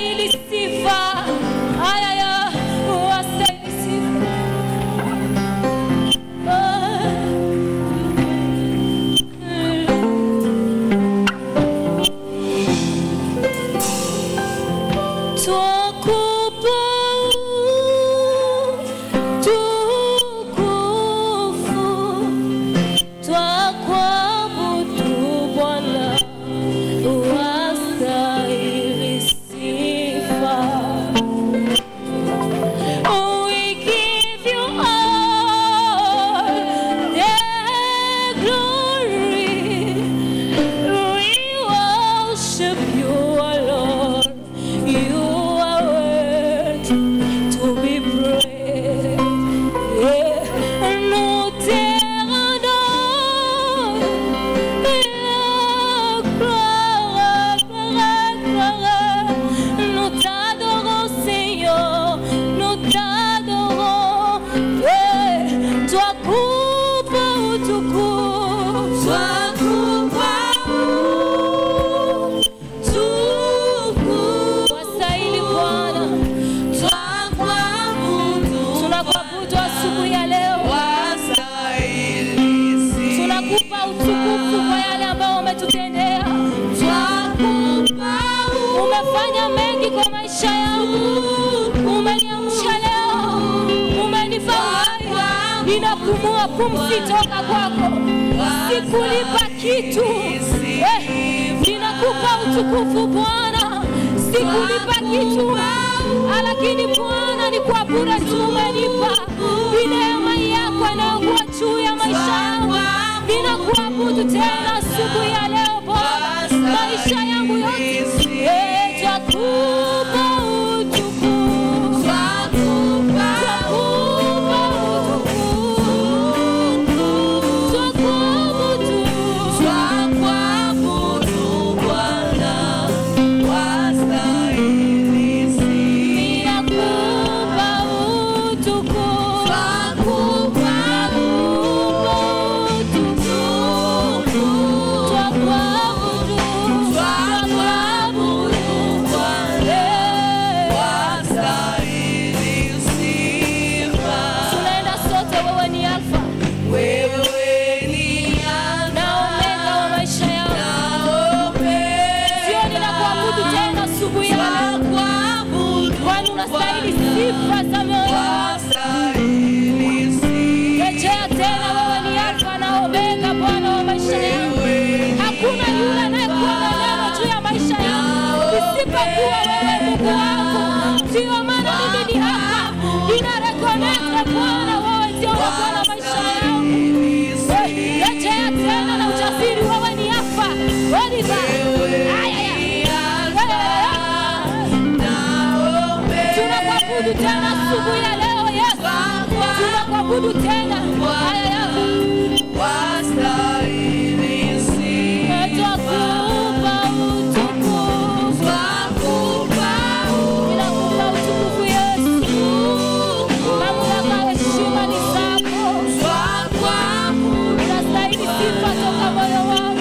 wastahili sifa. Ayaya, wastahili sifa. Umefanya mengi kwa maisha yangu. Umeniamsha leo. Umenifanya. Ninapumua pumzi toka kwako. Sikulipa kitu. Ninakupa utukufu Bwana. Sikulipa kitu. Lakini Bwana ni kwa bure tu umenipa. Neema yako inayokuwa juu ya maisha yangu. Ninakuabudu tena asubuhi ya leo Bwana. Maisha yangu yote twakupa utukufu. Twakupa utukufu. Twakuabudu Bwana. Wastahili sifa. Ninakupa utukufu. Twakupa utukufu. Unastahili sifa za moyo. Rejea tena wewe ni Alfa na Omega Bwana wa maisha yangu. Hakuna yule anayekuwa na neno juu ya maisha yangu isipokuwa wewe Mungu wangu. Ndio maana mimi ni hapa. Ninareconnect Bwana, wewe ndio Bwana maisha yangu. Rejea tena na ujasiri wewe ni Alfa. Wewe ni tunakuabudu tena asubuhi ya leo Yesu. Tunakuabudu tena. Wastahili sifa. Twakupa utukufu. Ninakupa utukufu Yesu. Mamlaka na heshima ni zako. Unastahili sifa toka moyo wangu.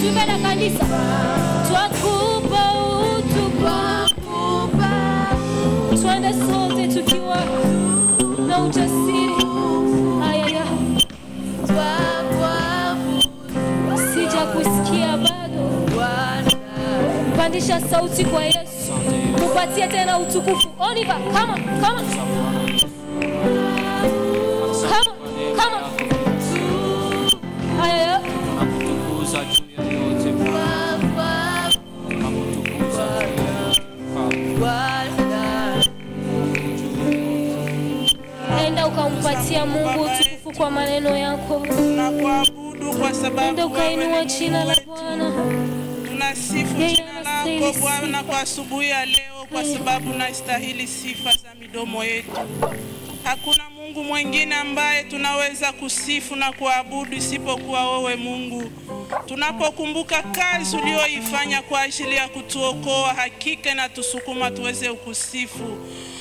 Tuimena kanisa. Twakupa utukufu. Twende sote tukiwa na ujasiri. Ayaya. Sija kusikia bado. Pandisha sauti kwa Yesu. Mupatie tena utukufu. Oliver, come on. Come on. Ayaya. Enda ukampatia Mungu utukufu kwa maneno yako. Tunakuabudu kwa sababu wewe jina la Bwana. tunasifu jina lako Bwana kwa asubuhi ya leo, kwa sababu unastahili sifa za midomo yetu. Hakuna Mungu mwingine ambaye tunaweza kusifu na kuabudu isipokuwa wewe Mungu. Tunapokumbuka kazi uliyoifanya kwa ajili ya kutuokoa, hakika na tusukuma tuweze kukusifu.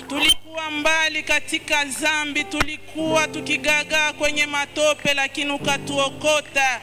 Tulikuwa mbali katika dhambi, tulikuwa tukigagaa kwenye matope, lakini ukatuokota.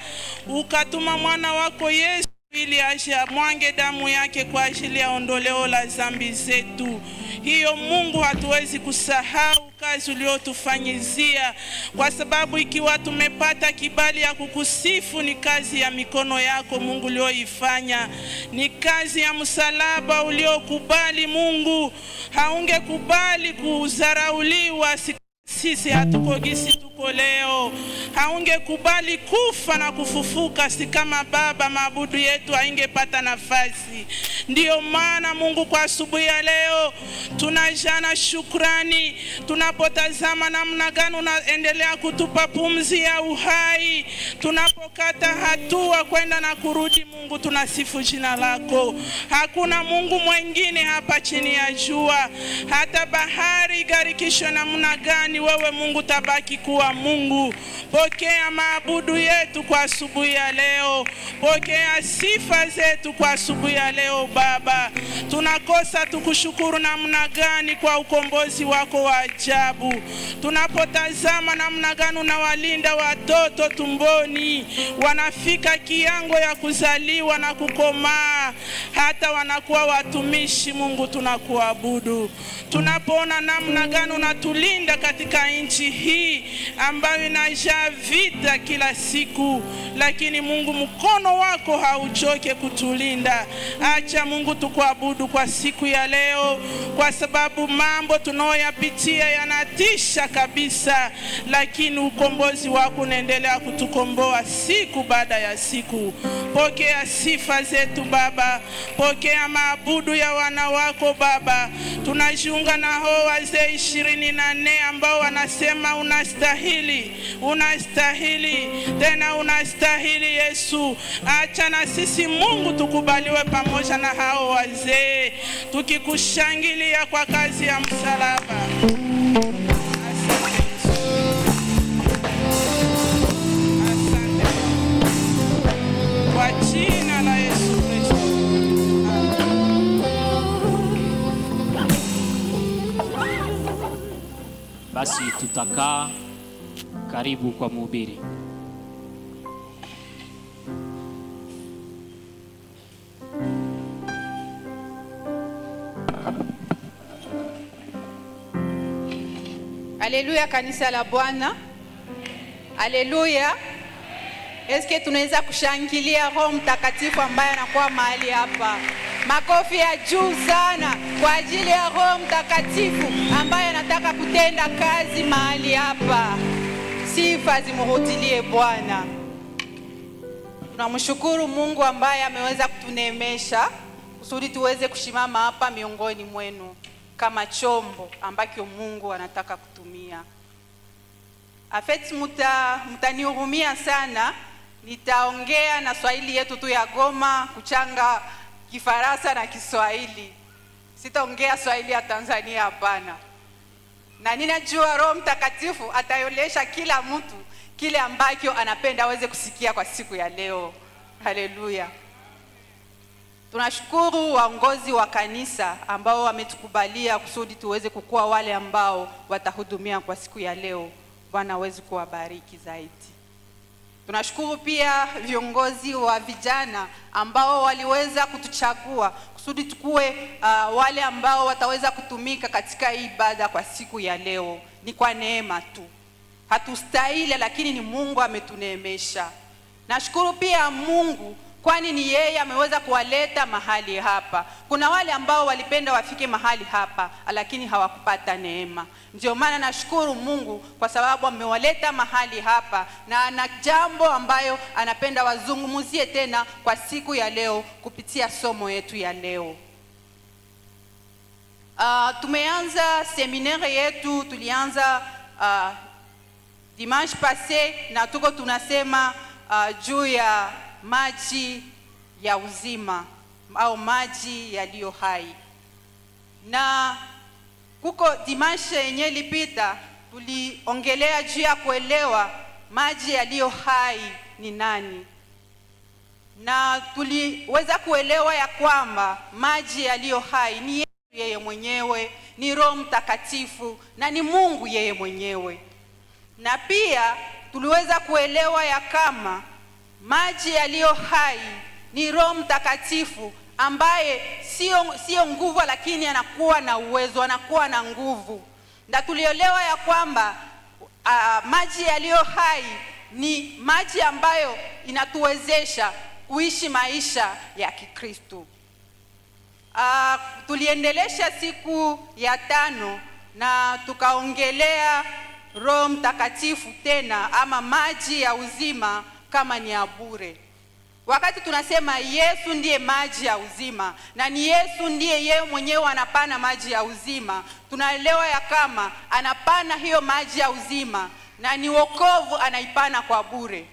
Ukatuma mwana wako Yesu ili aje amwange damu yake kwa ajili ya ondoleo la dhambi zetu. Hiyo Mungu hatuwezi kusahau kazi uliyotufanyizia, kwa sababu ikiwa tumepata kibali ya kukusifu ni kazi ya mikono yako Mungu uliyoifanya. Ni kazi ya msalaba uliokubali Mungu. Haungekubali kudharauliwa, sisi hatuko gisi tuko leo. Haungekubali kufa na kufufuka, si kama Baba maabudu yetu haingepata nafasi. Ndiyo maana Mungu kwa asubuhi ya leo tunajana shukrani. Tunapotazama namna gani unaendelea kutupa pumzi ya uhai, tunapokata hatua kwenda na kurudi, Mungu tunasifu jina lako. Hakuna Mungu mwingine hapa chini ya jua. Hata bahari igarikishwe namna gani, wewe Mungu tabaki kuwa Mungu. Pokea maabudu yetu kwa asubuhi ya leo. Pokea sifa zetu kwa asubuhi ya leo Baba. Tunakosa tukushukuru namna gani kwa ukombozi wako wa ajabu. Tunapotazama namna gani unawalinda watoto tumboni, wanafika kiango ya kuzaliwa na kukomaa, hata wanakuwa watumishi, Mungu tunakuabudu. Tunapoona namna gani unatulinda katika nchi hii ambayo inajaa vita kila siku, lakini Mungu mkono wako hauchoke kutulinda. Acha Mungu tukuabudu kwa siku ya leo, kwa sababu mambo tunayoyapitia yanatisha kabisa, lakini ukombozi wako unaendelea kutukomboa siku baada ya siku. Pokea sifa zetu Baba. Pokea maabudu ya wana wako Baba. Tunajiunga na hao wazee 24 ambao wanasema unastahili, unastahili, tena unastahili Yesu. Acha na sisi Mungu tukubaliwe pamoja na hao wazee, tukikushangilia kwa kazi ya msalaba. Kwa jina la Yesu Kristo. Basi tutakaa karibu kwa mhubiri. Haleluya kanisa la Bwana. Haleluya. Eske tunaweza kushangilia Roho Mtakatifu ambaye anakuwa mahali hapa? Makofi ya juu sana kwa ajili ya Roho Mtakatifu ambaye anataka kutenda kazi mahali hapa. Sifa zimrudie Bwana. Tunamshukuru Mungu ambaye ameweza kutuneemesha kusudi tuweze kushimama hapa miongoni mwenu kama chombo ambacho Mungu anataka kutumia. Afeti mtanihurumia sana, nitaongea na Swahili yetu tu ya Goma, kuchanga Kifaransa na Kiswahili. Sitaongea Swahili ya Tanzania hapana. Na ninajua Roho Mtakatifu atayolesha kila mtu kile ambacho anapenda aweze kusikia kwa siku ya leo. Haleluya. Tunashukuru waongozi wa kanisa ambao wametukubalia kusudi tuweze kukua wale ambao watahudumia kwa siku ya leo. Bwana aweze kuwabariki zaidi. Tunashukuru pia viongozi wa vijana ambao waliweza kutuchagua kusudi tukue wale ambao wataweza kutumika katika hii ibada kwa siku ya leo. Ni kwa neema tu. Hatustahili, lakini ni Mungu ametuneemesha. Nashukuru pia Mungu kwani ni yeye ameweza kuwaleta mahali hapa. Kuna wale ambao walipenda wafike mahali hapa lakini hawakupata neema. Ndio maana nashukuru Mungu kwa sababu amewaleta mahali hapa na ana jambo ambayo anapenda wazungumzie tena kwa siku ya leo kupitia somo yetu ya leo. Tumeanza seminaire yetu, tulianza dimanche passé na tuko tunasema juu ya maji ya uzima au maji yaliyo hai. Na kuko dimanche yenye ilipita tuliongelea juu ya kuelewa maji yaliyo hai ni nani. Na tuliweza kuelewa ya kwamba maji yaliyo hai ni Yesu yeye mwenyewe, ni Roho Mtakatifu na ni Mungu yeye mwenyewe. Na pia tuliweza kuelewa ya kama maji yaliyo hai ni Roho Mtakatifu ambaye sio nguvu, lakini anakuwa na uwezo, anakuwa na nguvu. Na tulielewa ya kwamba maji yaliyo hai ni maji ambayo inatuwezesha kuishi maisha ya Kikristo. Tuliendelesha siku ya 5 na tukaongelea Roho Mtakatifu tena, ama maji ya uzima kama ni ya bure. Wakati tunasema Yesu ndiye maji ya uzima na ni Yesu ndiye yeye mwenyewe anapana maji ya uzima, tunaelewa ya kama anapana hiyo maji ya uzima na ni wokovu anaipana kwa bure.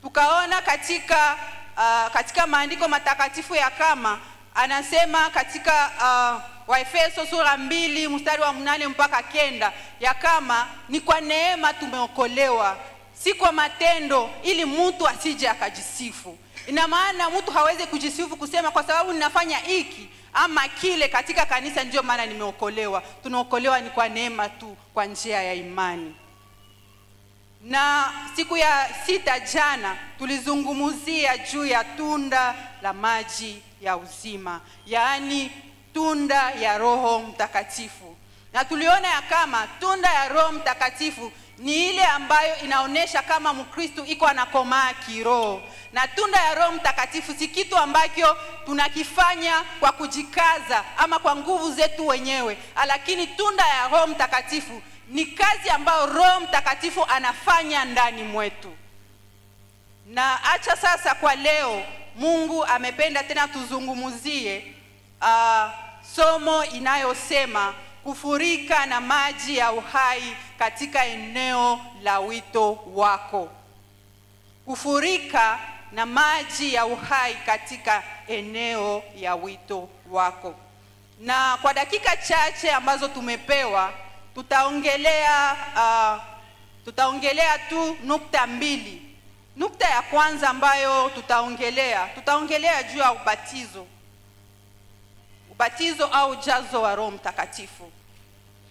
Tukaona katika maandiko matakatifu ya kama anasema katika Waefeso sura 2 mstari wa 8 mpaka 9 ya kama ni kwa neema tumeokolewa, si kwa matendo, ili mtu asije akajisifu. Ina maana mtu hawezi kujisifu kusema kwa sababu ninafanya hiki ama kile katika kanisa ndio maana nimeokolewa. Tunaokolewa ni kwa neema tu, kwa njia ya imani. Na siku ya 6 jana tulizungumzia juu ya tunda la maji ya uzima, yaani tunda ya Roho Mtakatifu. Na tuliona ya kama tunda ya Roho Mtakatifu ni ile ambayo inaonesha kama Mkristo iko anakomaa kiroho. Na tunda ya Roho Mtakatifu si kitu ambacho tunakifanya kwa kujikaza ama kwa nguvu zetu wenyewe, lakini tunda ya Roho Mtakatifu ni kazi ambayo Roho Mtakatifu anafanya ndani mwetu. Na acha sasa kwa leo Mungu amependa tena tuzungumuzie somo inayosema kufurika na maji ya uhai katika eneo la wito wako. Kufurika na maji ya uhai katika eneo ya wito wako. Na kwa dakika chache ambazo tumepewa tutaongelea tu nukta 2. Nukta ya kwanza ambayo tutaongelea juu ya ubatizo au ujazo wa Roho Mtakatifu.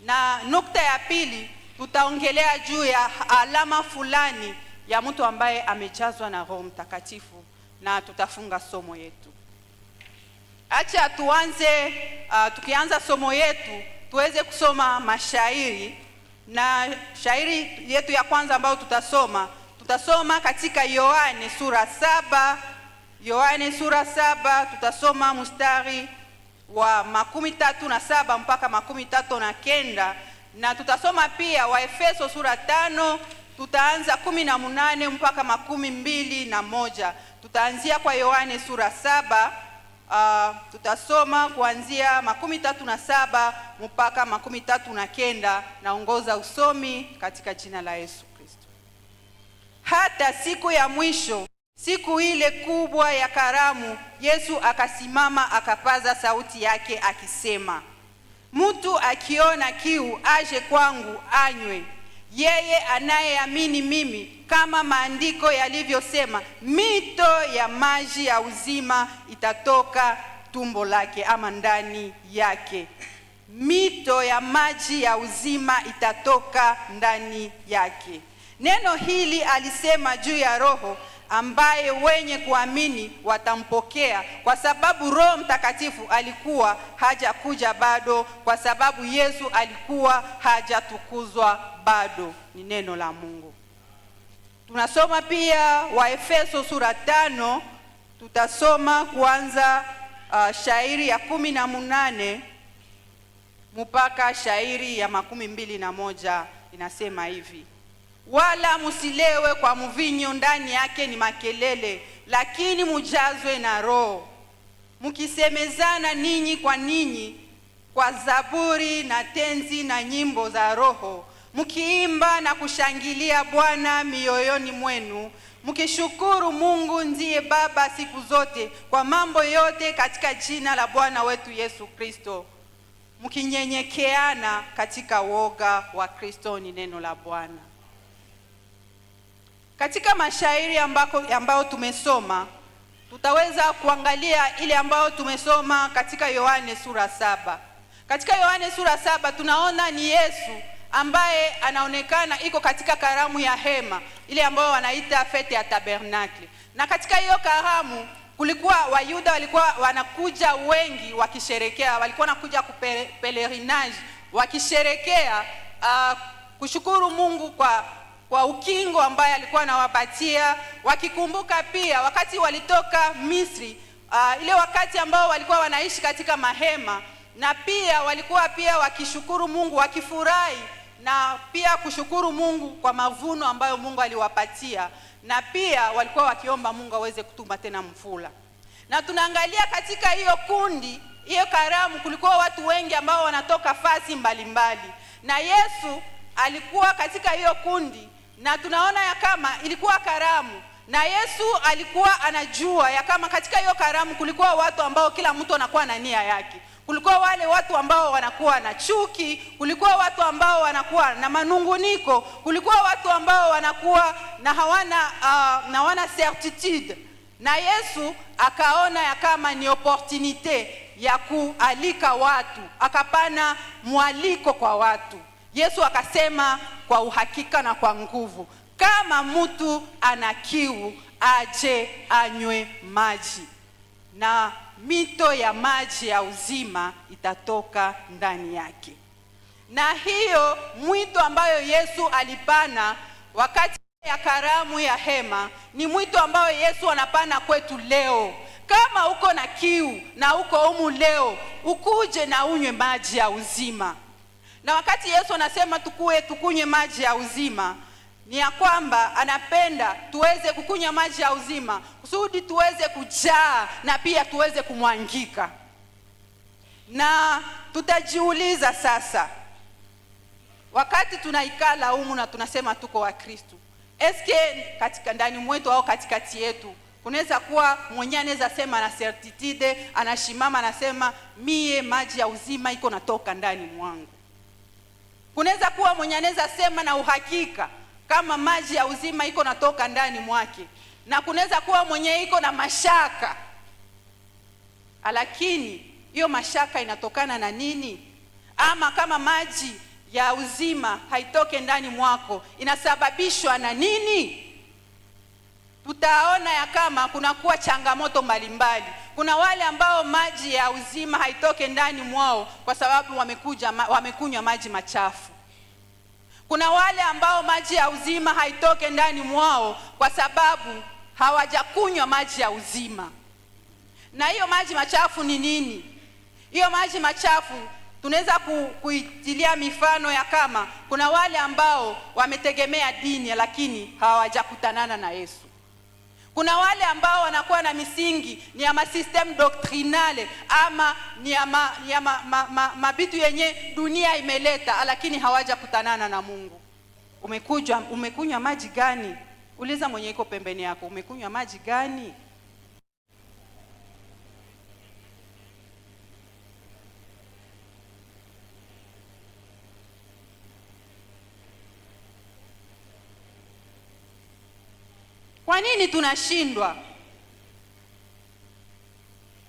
Na nukta ya pili tutaongelea juu ya alama fulani ya mtu ambaye amejazwa na Roho Mtakatifu, na tutafunga somo yetu. Acha tuanze, tukianza somo yetu tuweze kusoma mashairi. Na shairi yetu ya kwanza ambayo tutasoma katika Yohane sura 7. Yohane sura 7 tutasoma mstari wa 37 mpaka 39, na tutasoma pia Waefeso sura 5, tutaanza 18 mpaka 21. Tutaanzia kwa Yohane sura 7, tutasoma kuanzia 37 mpaka 39. Naongoza usomi katika jina la Yesu Kristo. Hata siku ya mwisho, siku ile kubwa ya karamu, Yesu akasimama akapaza sauti yake akisema, mtu akiona kiu aje kwangu anywe. Yeye anayeamini mimi, kama maandiko yalivyosema, mito ya maji ya uzima itatoka tumbo lake ama ndani yake. Mito ya maji ya uzima itatoka ndani yake. Neno hili alisema juu ya Roho ambaye wenye kuamini watampokea, kwa sababu Roho Mtakatifu alikuwa hajakuja bado, kwa sababu Yesu alikuwa hajatukuzwa bado. Ni neno la Mungu. Tunasoma pia Waefeso sura 5, tutasoma kuanza shairi ya 18 mpaka shairi ya 21. Inasema hivi: wala musilewe kwa mvinyo, ndani yake ni makelele, lakini mujazwe na Roho, mkisemezana ninyi kwa ninyi kwa zaburi na tenzi na nyimbo za Roho, mkiimba na kushangilia Bwana mioyoni mwenu, mkishukuru Mungu ndiye Baba siku zote kwa mambo yote katika jina la Bwana wetu Yesu Kristo, mkinyenyekeana katika woga wa Kristo. Ni neno la Bwana. Katika mashairi ambao tumesoma, tutaweza kuangalia ile ambao tumesoma katika Yohane sura 7. Katika Yohane sura 7 tunaona ni Yesu ambaye anaonekana iko katika karamu ya hema, ile ambayo wanaita fete ya tabernakle. Na katika hiyo karamu kulikuwa Wayuda walikuwa wanakuja wengi wakisherekea, walikuwa wanakuja kupelerinage wakisherekea kushukuru Mungu kwa ukingo ambaye alikuwa anawapatia, wakikumbuka pia wakati walitoka Misri, ile wakati ambao walikuwa wanaishi katika mahema, na pia walikuwa pia wakishukuru Mungu, wakifurahi na pia kushukuru Mungu kwa mavuno ambayo Mungu aliwapatia, na pia walikuwa wakiomba Mungu aweze kutuma tena mvula. Na tunaangalia katika hiyo kundi, hiyo karamu, kulikuwa watu wengi ambao wanatoka fasi mbalimbali, na Yesu alikuwa katika hiyo kundi. Na tunaona ya kama ilikuwa karamu, na Yesu alikuwa anajua ya kama katika hiyo karamu kulikuwa watu ambao kila mtu anakuwa na nia yake. Kulikuwa wale watu ambao wanakuwa na chuki, kulikuwa watu ambao wanakuwa na manunguniko, kulikuwa watu ambao wanakuwa na hawana certitude. Na Yesu akaona ya kama ni opportunite ya kualika watu, akapana mwaliko kwa watu. Yesu akasema kwa uhakika na kwa nguvu, kama mtu ana kiu aje anywe maji, na mito ya maji ya uzima itatoka ndani yake. Na hiyo mwito ambayo Yesu alipana wakati ya karamu ya hema ni mwito ambayo Yesu anapana kwetu leo. Kama uko na kiu na uko humu leo, ukuje na unywe maji ya uzima. Na wakati Yesu anasema tukunywe maji ya uzima, ni ya kwamba anapenda tuweze kukunywa maji ya uzima kusudi tuweze kujaa na pia tuweze kumwangika. Na tutajiuliza sasa, wakati tunaikala humu na tunasema tuko wa Kristo, eske katika ndani mwetu au katikati yetu kunaweza kuwa mwenye anaweza sema na certitude, anashimama anasema mie maji ya uzima iko natoka ndani mwangu? Kunaweza kuwa mwenye anaweza sema na uhakika kama maji ya uzima iko natoka ndani mwake, na kunaweza kuwa mwenye iko na mashaka. Lakini hiyo mashaka inatokana na nini? Ama kama maji ya uzima haitoke ndani mwako, inasababishwa na nini? Tutaona ya kama kunakuwa changamoto mbalimbali. Kuna wale ambao maji ya uzima haitoke ndani mwao kwa sababu wamekunywa maji machafu. Kuna wale ambao maji ya uzima haitoke ndani mwao kwa sababu hawajakunywa maji ya uzima. Na hiyo maji machafu ni nini? Hiyo maji machafu tunaweza kuitilia mifano ya kama kuna wale ambao wametegemea dini lakini hawajakutanana na Yesu. Kuna wale ambao wanakuwa na misingi ni ya masystem doctrinale ama ni ya mabitu yenye dunia imeleta, lakini hawajakutanana na Mungu. Umekunywa maji gani? Uliza mwenye iko pembeni yako, umekunywa maji gani? Kwa nini tunashindwa?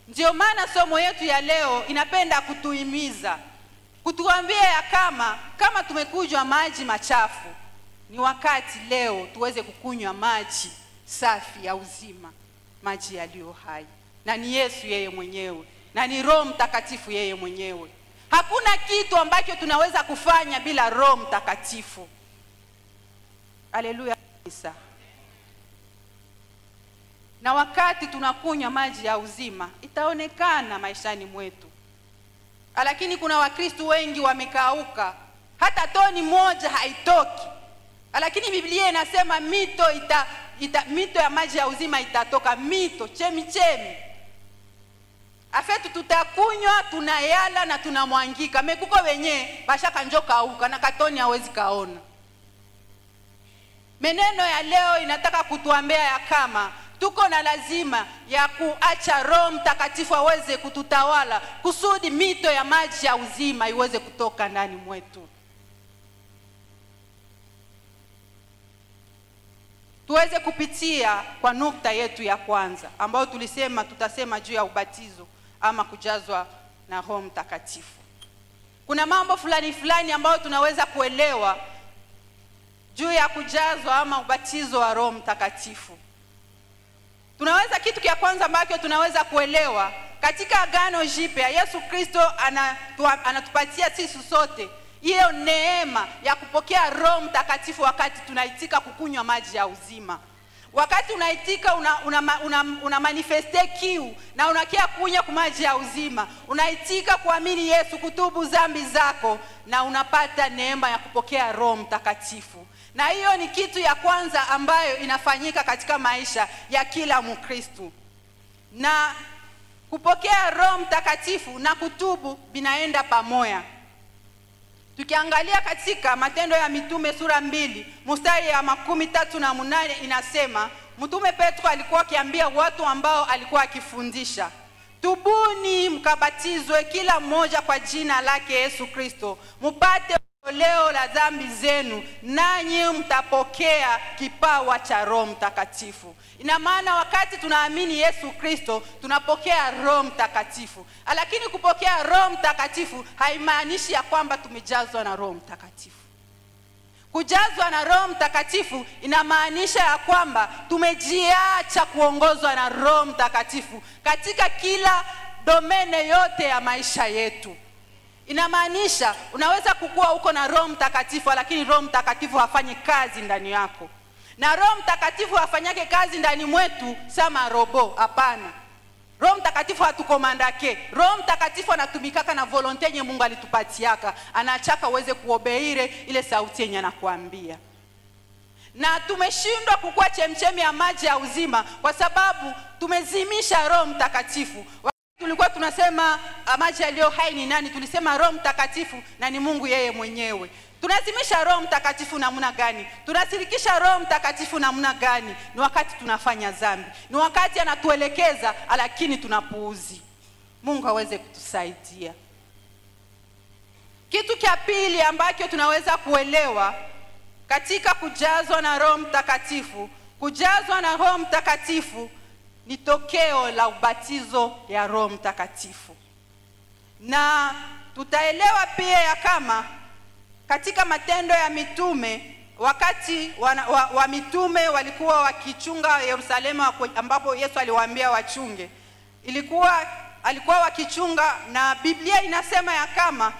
Ndio maana somo yetu ya leo inapenda kutuhimiza, kutuambia ya kama tumekunywa maji machafu, ni wakati leo tuweze kukunywa maji safi ya uzima, maji yaliyo hai. Na ni Yesu yeye mwenyewe, na ni Roho Mtakatifu yeye mwenyewe. Hakuna kitu ambacho tunaweza kufanya bila Roho Mtakatifu. Haleluya kabisa. Na wakati tunakunywa maji ya uzima, itaonekana maishani mwetu. Lakini kuna Wakristo wengi wamekauka, hata toni moja haitoki. Lakini Biblia inasema mito ya maji ya uzima itatoka, mito, chemichemi. afetu tutakunywa, tunayala na tunamwangika. Mekuko wenye bashaka njoka uka na katoni hawezi kaona. Meneno ya leo inataka kutuambia ya kama tuko na lazima ya kuacha Roho Mtakatifu aweze kututawala kusudi mito ya maji ya uzima iweze kutoka ndani mwetu. Tuweze kupitia kwa nukta yetu ya kwanza ambayo tutasema juu ya ubatizo ama kujazwa na Roho Mtakatifu. Kuna mambo fulani ambayo tunaweza kuelewa juu ya kujazwa ama ubatizo wa Roho Mtakatifu. Kitu kia kwanza ambacho tunaweza kuelewa katika Agano Jipya, Yesu Kristo anatupatia sisi sote hiyo neema ya kupokea Roho Mtakatifu wakati tunaitika kukunywa maji ya uzima. Wakati unaitika una manifeste kiu na unakia kunywa maji ya uzima, unaitika kuamini Yesu, kutubu dhambi zako, na unapata neema ya kupokea Roho Mtakatifu. Na hiyo ni kitu ya kwanza ambayo inafanyika katika maisha ya kila Mkristo. Na kupokea Roho Mtakatifu na kutubu binaenda pamoja. Tukiangalia katika Matendo ya Mitume sura 2 mstari ya 38 inasema, Mtume Petro alikuwa akiambia watu ambao alikuwa akifundisha, tubuni mkabatizwe kila mmoja kwa jina lake Yesu Kristo, mupate ondoleo la dhambi zenu, nanyi mtapokea kipawa cha Roho Mtakatifu. Ina maana wakati tunaamini Yesu Kristo tunapokea Roho Mtakatifu. Lakini kupokea Roho Mtakatifu haimaanishi ya kwamba tumejazwa na Roho Mtakatifu. Kujazwa na Roho Mtakatifu inamaanisha ya kwamba tumejiacha kuongozwa na Roho Mtakatifu katika kila domene yote ya maisha yetu. Inamaanisha unaweza kukua uko na Roho Mtakatifu lakini Roho Mtakatifu hafanyi kazi ndani yako. Na Roho Mtakatifu hafanyake kazi ndani mwetu sama robo, hapana. Roho Mtakatifu hatukomandake. Roho Mtakatifu anatumikaka na volonte yenye Mungu alitupatiaka. Anachaka uweze kuobeire ile sauti yenye anakuambia. Na tumeshindwa kukua chemchemi ya maji ya uzima kwa sababu tumezimisha Roho Mtakatifu. Tulikuwa tunasema maji yaliyo hai ni nani? Tulisema Roho Mtakatifu na ni Mungu yeye mwenyewe. Tunazimisha Roho Mtakatifu namna gani? Tunasirikisha Roho Mtakatifu namna gani? Ni wakati tunafanya dhambi. Ni wakati anatuelekeza lakini tunapuuzi. Mungu aweze kutusaidia. Kitu cha pili ambacho tunaweza kuelewa katika kujazwa na Roho Mtakatifu, kujazwa na Roho Mtakatifu ni tokeo la ubatizo ya Roho Mtakatifu. Na tutaelewa pia ya kama katika Matendo ya Mitume, wakati wa mitume walikuwa wakichunga Yerusalemu ambapo Yesu aliwaambia wachunge, alikuwa wakichunga, na Biblia inasema ya kama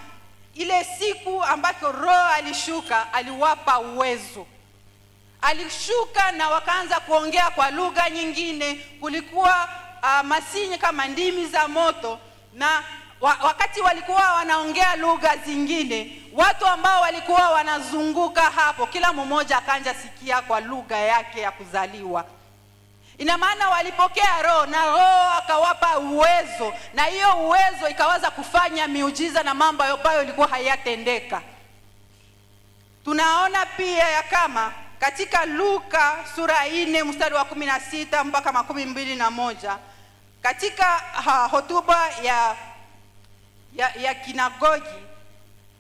ile siku ambapo Roho alishuka aliwapa uwezo. Alishuka na wakaanza kuongea kwa lugha nyingine. Kulikuwa masinye kama ndimi za moto, na wakati walikuwa wanaongea lugha zingine, watu ambao walikuwa wanazunguka hapo kila mmoja akaanza sikia kwa lugha yake ya kuzaliwa. Ina maana walipokea Roho na Roho akawapa uwezo, na hiyo uwezo ikaweza kufanya miujiza na mambo ambayo ilikuwa hayatendeka. Tunaona pia ya kama katika Luka sura 4 mstari wa 16 mpaka 21, katika hotuba ya kinagogi,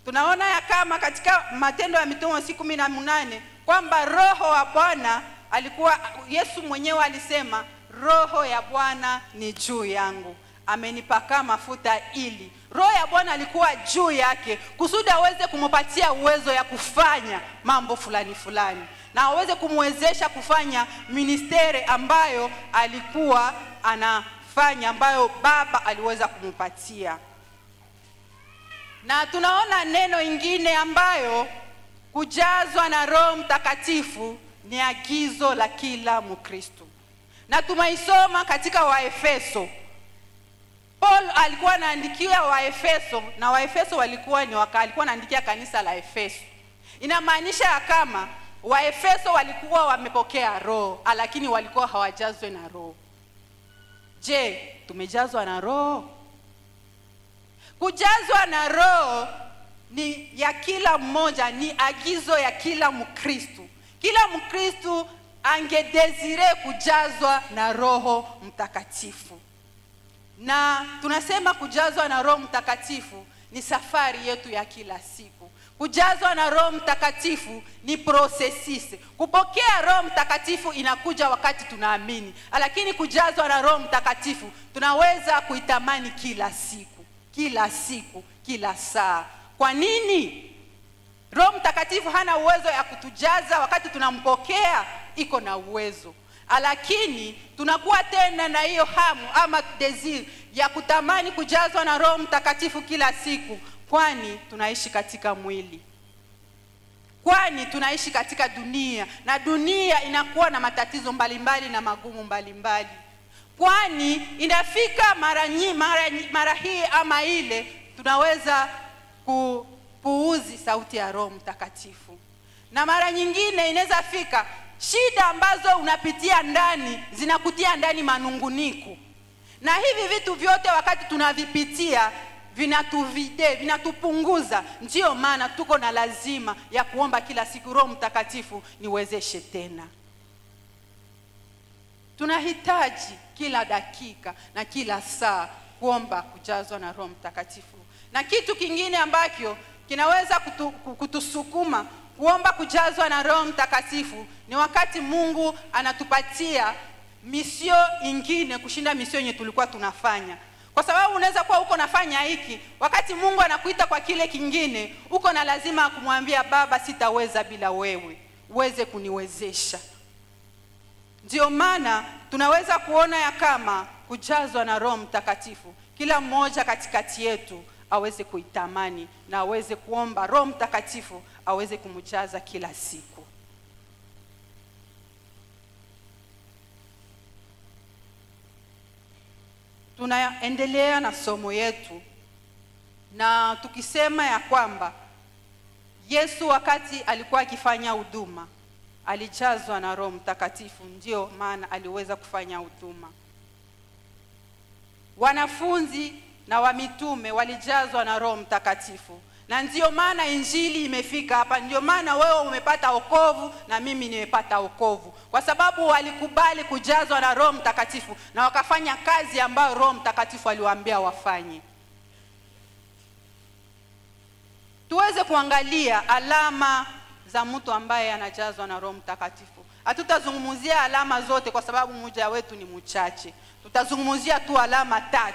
tunaona ya kama katika Matendo ya Mitume 18 kwamba Roho wa Bwana Yesu mwenyewe alisema, Roho ya Bwana ni juu yangu, amenipaka mafuta ili. Roho ya Bwana alikuwa juu yake kusudi aweze kumpatia uwezo ya kufanya mambo fulani na aweze kumwezesha kufanya ministeri ambayo alikuwa anafanya, ambayo Baba aliweza kumpatia. Na tunaona neno ingine ambayo kujazwa na Roho Mtakatifu ni agizo la kila Mkristo. Na tumeisoma katika Waefeso. Paul alikuwa anaandikia Waefeso, na Waefeso alikuwa anaandikia kanisa la Efeso. Inamaanisha ya kama Waefeso walikuwa wamepokea Roho lakini walikuwa hawajazwe na Roho. Je, tumejazwa na Roho? Kujazwa na Roho ni ya kila mmoja, ni agizo ya kila Mkristo. Kila Mkristo angedesire kujazwa na Roho Mtakatifu. Na tunasema kujazwa na Roho Mtakatifu ni safari yetu ya kila siku. Kujazwa na Roho Mtakatifu ni processes. Kupokea Roho Mtakatifu inakuja wakati tunaamini, lakini kujazwa na Roho Mtakatifu tunaweza kuitamani kila siku, kila siku, kila saa. Kwa nini? Roho Mtakatifu hana uwezo ya kutujaza wakati tunampokea, iko na uwezo. Lakini tunakuwa tena na hiyo hamu ama desire ya kutamani kujazwa na Roho Mtakatifu kila siku, kwani tunaishi katika mwili. Kwani tunaishi katika dunia, na dunia inakuwa na matatizo mbalimbali na magumu mbalimbali. Kwani inafika mara hii ama ile tunaweza kupuuzi sauti ya Roho Mtakatifu. Na mara nyingine inaweza fika shida ambazo unapitia ndani zinakutia ndani manunguniko. Na hivi vitu vyote wakati tunavipitia vinatuvide, vinatupunguza. Ndio maana tuko na lazima ya kuomba kila siku, Roho Mtakatifu niwezeshe tena. Tunahitaji kila dakika na kila saa kuomba kujazwa na Roho Mtakatifu. Na kitu kingine ambacho kinaweza kutusukuma kuomba kujazwa na Roho Mtakatifu ni wakati Mungu anatupatia misio ingine kushinda misio yenye tulikuwa tunafanya. Kwa sababu unaweza kuwa uko nafanya hiki, wakati Mungu anakuita kwa kile kingine, uko na lazima kumwambia Baba, sitaweza bila wewe, uweze kuniwezesha. Ndio maana tunaweza kuona ya kama kujazwa na Roho Mtakatifu, kila mmoja katikati yetu aweze kuitamani na aweze kuomba Roho Mtakatifu aweze kumjaza kila siku. Tunaendelea na somo yetu, na tukisema ya kwamba Yesu wakati alikuwa akifanya huduma alijazwa na Roho Mtakatifu, ndio maana aliweza kufanya huduma. Wanafunzi na wamitume walijazwa na Roho Mtakatifu, na ndio maana injili imefika hapa. Ndio maana wewe umepata wokovu na mimi nimepata wokovu, kwa sababu walikubali kujazwa na Roho Mtakatifu na wakafanya kazi ambayo Roho Mtakatifu aliwaambia wafanye. Tuweze kuangalia alama za mtu ambaye anajazwa na Roho Mtakatifu. Hatutazungumzia alama zote kwa sababu muda wetu ni mchache. Tutazungumzia tu alama 3.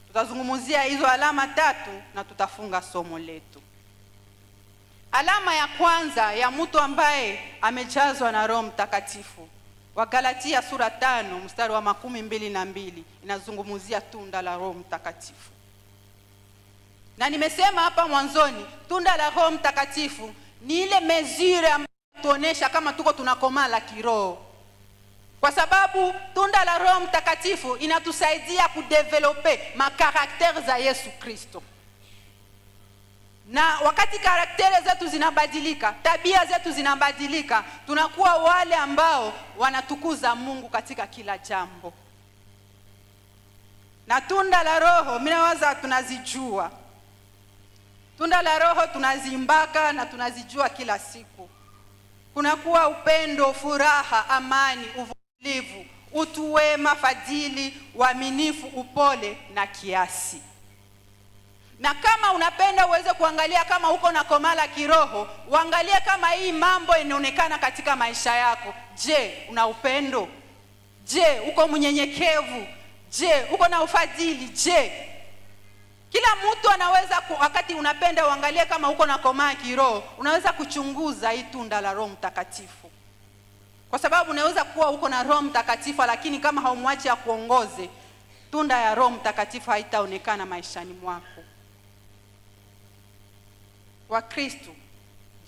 Tutazungumzia hizo alama 3 na tutafunga somo letu. Alama ya kwanza ya mtu ambaye amejazwa na Roho Mtakatifu, Wagalatia sura 5 mstari wa 22 inazungumzia tunda la Roho Mtakatifu. Na nimesema hapa mwanzoni, tunda la Roho Mtakatifu ni ile mesure ambayo tuonesha kama tuko tunakomala kiroho. Kwa sababu tunda la Roho Mtakatifu inatusaidia kudevelope makaraktere za Yesu Kristo. Na wakati karaktere zetu zinabadilika, tabia zetu zinabadilika, tunakuwa wale ambao wanatukuza Mungu katika kila jambo. Na tunda la Roho minawaza tunazijua. Tunda la Roho tunazimbaka na tunazijua kila siku. Kunakuwa upendo, furaha, amani, uvumilivu, utu wema, fadhili, uaminifu, upole na kiasi. Na kama unapenda uweze kuangalia kama uko na komala kiroho, uangalie kama hii mambo inaonekana katika maisha yako. Je, una upendo? Je, uko mnyenyekevu? Je, uko na ufadhili? Je, kila mtu anaweza wakati unapenda uangalie kama uko na komaa kiroho, unaweza kuchunguza hii tunda la Roho Mtakatifu. Kwa sababu unaweza kuwa uko na Roho Mtakatifu lakini kama haumwachi akuongoze, tunda ya Roho Mtakatifu haitaonekana maishani mwako. Wa Kristo,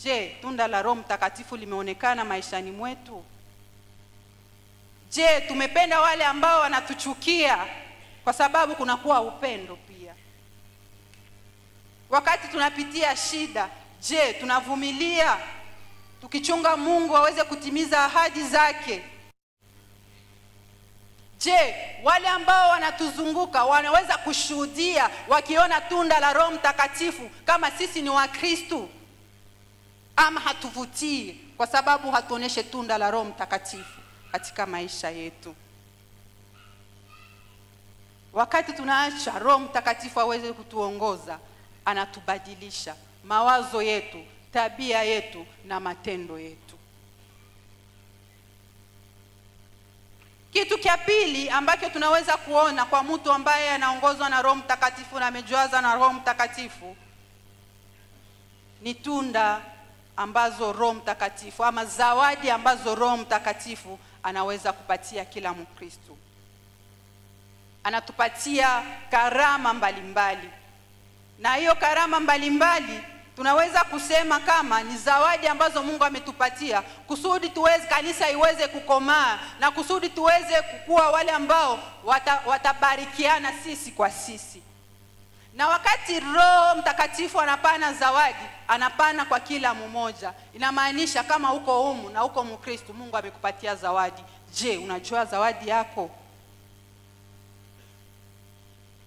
je, tunda la Roho Mtakatifu limeonekana maishani mwetu? Je, tumependa wale ambao wanatuchukia? Kwa sababu kunakuwa upendo pia. Wakati tunapitia shida, je, tunavumilia tukichunga Mungu aweze kutimiza ahadi zake? Je, wale ambao wanatuzunguka wanaweza kushuhudia wakiona tunda la Roho Mtakatifu kama sisi ni Wakristo? Ama hatuvutii kwa sababu hatuoneshe tunda la Roho Mtakatifu katika maisha yetu? Wakati tunaacha Roho Mtakatifu aweze kutuongoza, anatubadilisha mawazo yetu, tabia yetu na matendo yetu. Kitu cha pili ambacho tunaweza kuona kwa mtu ambaye anaongozwa na Roho Mtakatifu na amejaza na Roho Mtakatifu ni tunda ambazo Roho Mtakatifu ama zawadi ambazo Roho Mtakatifu anaweza kupatia kila Mkristo. Anatupatia karama mbalimbali. Na hiyo karama mbalimbali tunaweza kusema kama ni zawadi ambazo Mungu ametupatia kusudi tuweze, kanisa iweze kukomaa na kusudi tuweze kukua wale ambao watabarikiana sisi kwa sisi. Na wakati Roho Mtakatifu anapana zawadi, anapana kwa kila mmoja. Inamaanisha kama uko humu na uko Mkristo, Mungu amekupatia zawadi. Je, unajua zawadi yako?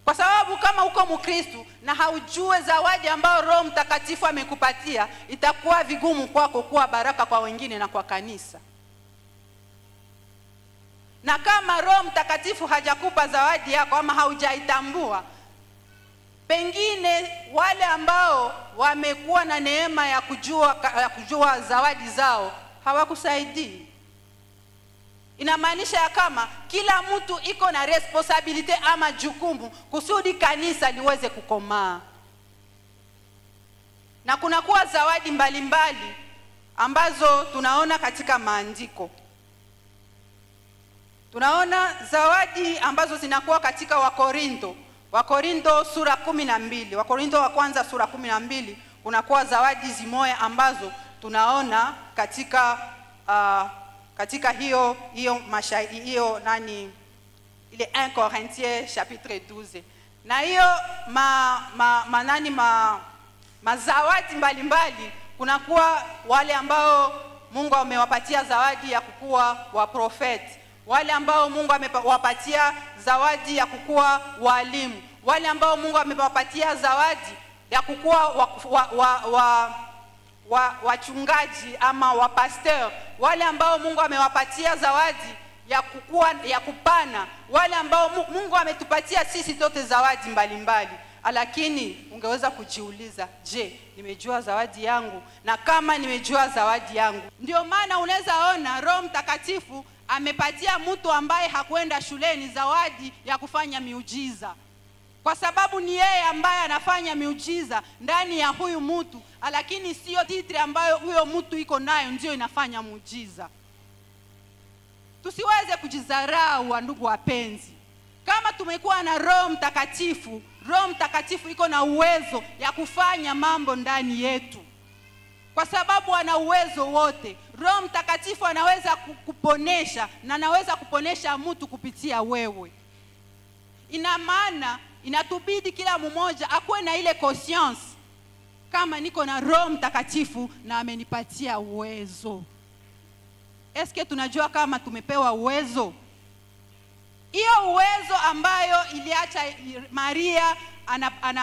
Kwa sababu kama uko Mkristo na haujue zawadi ambayo Roho Mtakatifu amekupatia, itakuwa vigumu kwako kuwa baraka kwa wengine na kwa kanisa. Na kama Roho Mtakatifu hajakupa zawadi yako ama haujaitambua, pengine wale ambao wamekuwa na neema ya kujua zawadi zao hawakusaidii. Inamaanisha kama kila mtu iko na responsibility ama jukumu kusudi kanisa liweze kukomaa. Na kuna kuwa zawadi mbalimbali ambazo tunaona katika maandiko. Tunaona zawadi ambazo zinakuwa katika Wakorintho sura 12. Wakorintho wa kwanza sura 12 kunakuwa zawadi zimoya ambazo tunaona katika hiyo ile 1 Corinthiens chapitre 12. Na hiyo mazawadi mbalimbali, kunakuwa wale ambao Mungu amewapatia zawadi ya kukua wa profeti, wale ambao Mungu amewapatia zawadi ya kukua walimu, wale ambao Mungu amewapatia zawadi ya kukua wachungaji ama wapastor, wale ambao Mungu amewapatia zawadi ya kupana, wale ambao Mungu ametupatia sisi tote zawadi mbalimbali. Lakini ungeweza kujiuliza, je, nimejua zawadi yangu? Na kama nimejua zawadi yangu, ndio maana unaweza ona Roho Mtakatifu amepatia mtu ambaye hakwenda shuleni zawadi ya kufanya miujiza. Kwa sababu ni yeye ambaye anafanya miujiza ndani ya huyu mtu, lakini sio titri ambayo huyo mtu iko nayo ndio inafanya muujiza. Tusiweze kujidharau ndugu wapenzi. Kama tumekuwa na Roho Mtakatifu, Roho Mtakatifu iko na uwezo ya kufanya mambo ndani yetu. Kwa sababu ana uwezo wote. Roho Mtakatifu anaweza kuponesha na anaweza kuponesha mtu kupitia wewe. Ina maana inatubidi kila mmoja akuwe na ile conscience kama niko na Roho Mtakatifu na amenipatia uwezo. Eske tunajua kama tumepewa uwezo? Hiyo uwezo ambayo iliacha Maria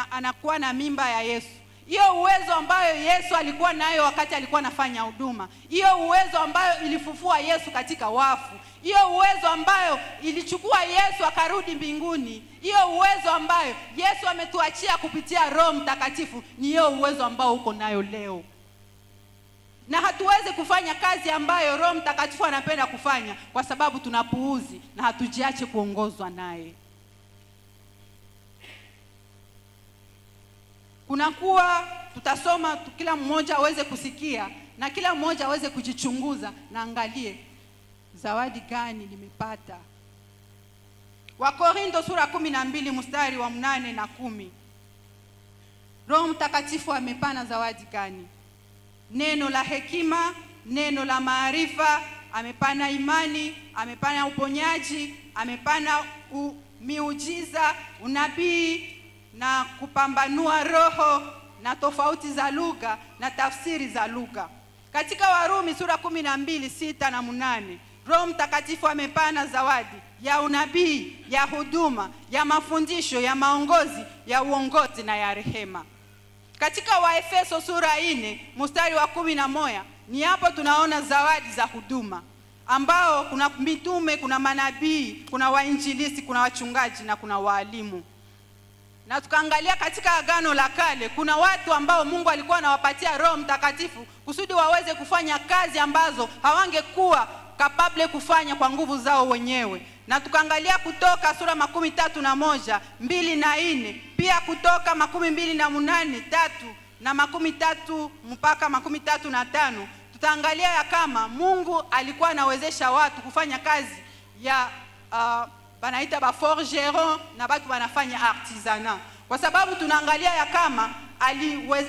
anakuwa na mimba ya Yesu. Hiyo uwezo ambayo Yesu alikuwa nayo wakati alikuwa anafanya huduma. Hiyo uwezo ambayo ilifufua Yesu katika wafu. Hiyo uwezo ambayo ilichukua Yesu akarudi mbinguni. Hiyo uwezo ambayo Yesu ametuachia kupitia Roho Mtakatifu, ni hiyo uwezo ambao uko nayo leo. Na hatuwezi kufanya kazi ambayo Roho Mtakatifu anapenda kufanya kwa sababu tunapuuzi na hatujiache kuongozwa naye. Kunakuwa tutasoma kila mmoja aweze kusikia na kila mmoja aweze kujichunguza na angalie zawadi gani nimepata. Wakorintho sura 12 mstari wa 8 na 10. Roho Mtakatifu amepana zawadi gani? Neno la hekima, neno la maarifa, amepana imani, amepana uponyaji, amepana miujiza, unabii na kupambanua roho na tofauti za lugha na tafsiri za lugha. Katika Warumi sura 12:6 na 8, Roho Mtakatifu amepana zawadi ya unabii, ya huduma, ya mafundisho, ya maongozi, ya uongozi na ya rehema. Katika Waefeso sura 4 mstari wa 11 ni hapo tunaona zawadi za huduma, ambao kuna mitume, kuna manabii, kuna wainjilisti, kuna wachungaji na kuna walimu. Na tukaangalia katika Agano la Kale kuna watu ambao Mungu alikuwa anawapatia Roho Mtakatifu kusudi waweze kufanya kazi ambazo hawangekuwa capable kufanya kwa nguvu zao wenyewe. Na tukaangalia Kutoka sura 31, 2 na 4, pia Kutoka 28, 3 na 13 mpaka 35. Tutaangalia ya kama Mungu alikuwa anawezesha watu kufanya kazi ya banaita ba forgeron na watu wanafanya artisanat. Kwa sababu tunaangalia ya kama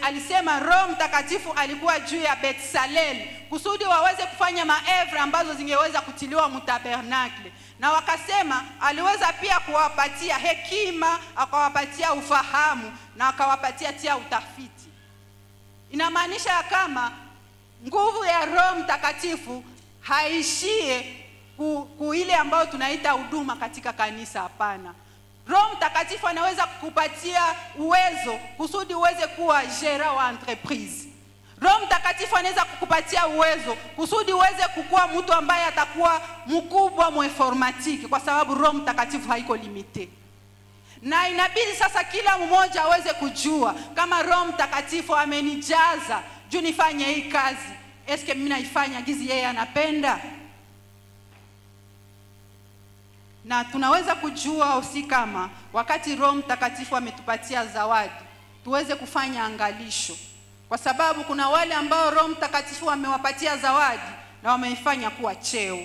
alisema Roho Mtakatifu alikuwa juu ya Betsalel kusudi waweze kufanya maevre ambazo zingeweza kutiliwa mutabernakle. Na wakasema aliweza pia kuwapatia hekima, akawapatia ufahamu na akawapatia tia utafiti. Inamaanisha ya kama nguvu ya Roho Mtakatifu haishie ile ambayo tunaita huduma katika kanisa, hapana. Roho Mtakatifu anaweza kukupatia uwezo kusudi uweze kuwa gérant wa entreprise. Roho Mtakatifu anaweza kukupatia uwezo kusudi uweze kukua mtu ambaye atakuwa mkubwa mwinformatiki, kwa sababu Roho Mtakatifu haiko limite. Na inabidi sasa kila mmoja aweze kujua kama Roho Mtakatifu amenijaza juu nifanye hii kazi, eske mimi naifanya gizi yeye anapenda? Na tunaweza kujua usi kama wakati Roho Mtakatifu ametupatia zawadi tuweze kufanya angalisho, kwa sababu kuna wale ambao Roho Mtakatifu amewapatia zawadi na wameifanya kuwa cheo.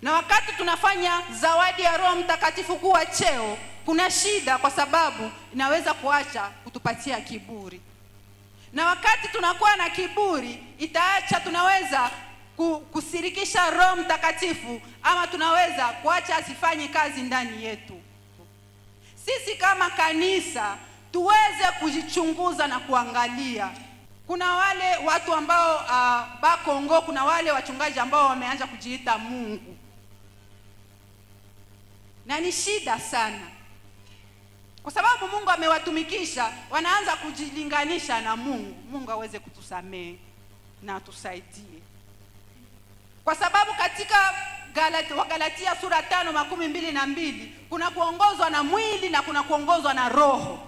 Na wakati tunafanya zawadi ya Roho Mtakatifu kuwa cheo, kuna shida, kwa sababu inaweza kuacha kutupatia kiburi. Na wakati tunakuwa na kiburi, itaacha tunaweza kusirikisha Roho Mtakatifu, ama tunaweza kuacha asifanye kazi ndani yetu. Sisi kama kanisa tuweze kujichunguza na kuangalia. Kuna wale watu ambao Bakongo, kuna wale wachungaji ambao wameanza kujiita Mungu. Na ni shida sana, kwa sababu Mungu amewatumikisha, wanaanza kujilinganisha na Mungu. Mungu aweze kutusamehe na atusaidie. Kwa sababu katika Wagalatia sura 5:22 kuna kuongozwa na mwili na kuna kuongozwa na roho.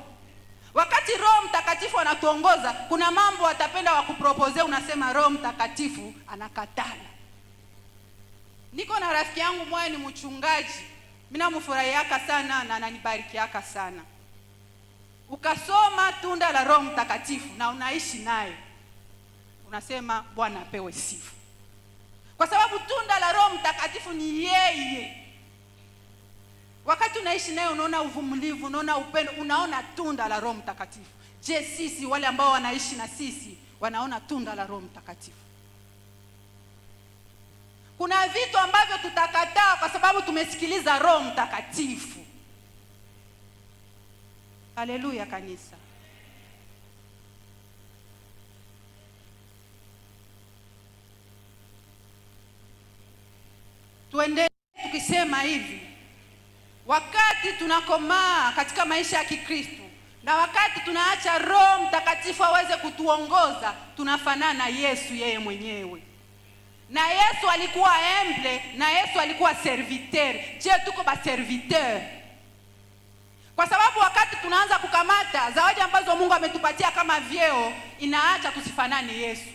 Wakati Roho Mtakatifu anatuongoza, kuna mambo atapenda wakupropose, unasema Roho Mtakatifu anakatala. Niko na rafiki yangu mmoja ni mchungaji, mimi namfurahiaka sana na ananibarikiaka sana. Ukasoma tunda la Roho Mtakatifu na unaishi naye, unasema Bwana apewe sifa. Kwa sababu tunda la Roho Mtakatifu ni yeye. Wakati unaishi naye unaona uvumilivu, unaona upendo, unaona tunda la Roho Mtakatifu. Je, sisi wale ambao wanaishi na sisi wanaona tunda la Roho Mtakatifu? Kuna vitu ambavyo tutakataa kwa sababu tumesikiliza Roho Mtakatifu. Haleluya kanisa. Tuendelee tukisema hivi, wakati tunakomaa katika maisha ya Kikristo na wakati tunaacha Roho Mtakatifu aweze kutuongoza, tunafanana na Yesu yeye mwenyewe. Na Yesu alikuwa humble, na Yesu alikuwa serviteur. Je, tuko ba serviteur? Kwa sababu wakati tunaanza kukamata zawadi ambazo Mungu ametupatia kama vyeo, inaacha tusifanane Yesu.